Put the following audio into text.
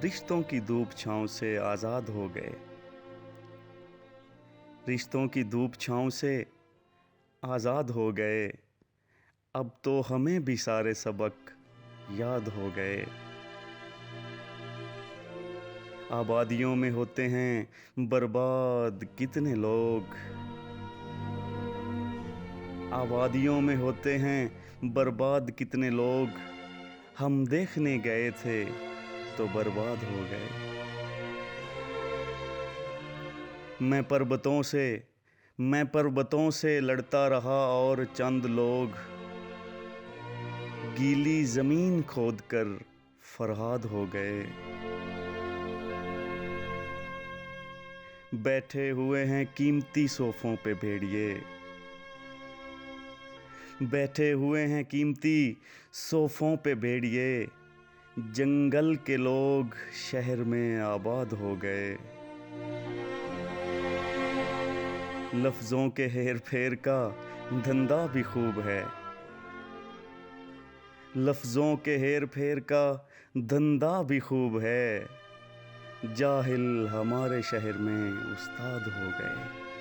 रिश्तों की धूप छाँव से आज़ाद हो गए। रिश्तों की धूप छाँव से आज़ाद हो गए। अब तो हमें भी सारे सबक याद हो गए। आबादियों में होते हैं बर्बाद कितने लोग। आबादियों में होते हैं बर्बाद कितने लोग। हम देखने गए थे तो बर्बाद हो गए। मैं पर्वतों से लड़ता रहा और चंद लोग गीली जमीन खोदकर फरहाद हो गए। बैठे हुए हैं कीमती सोफों पे भेड़िए। बैठे हुए हैं कीमती सोफों पे भेड़िए। जंगल के लोग शहर में आबाद हो गए। लफ्ज़ों के हेर फेर का धंधा भी खूब है। लफ्ज़ों के हेर फेर का धंधा भी खूब है। जाहिल हमारे शहर में उस्ताद हो गए।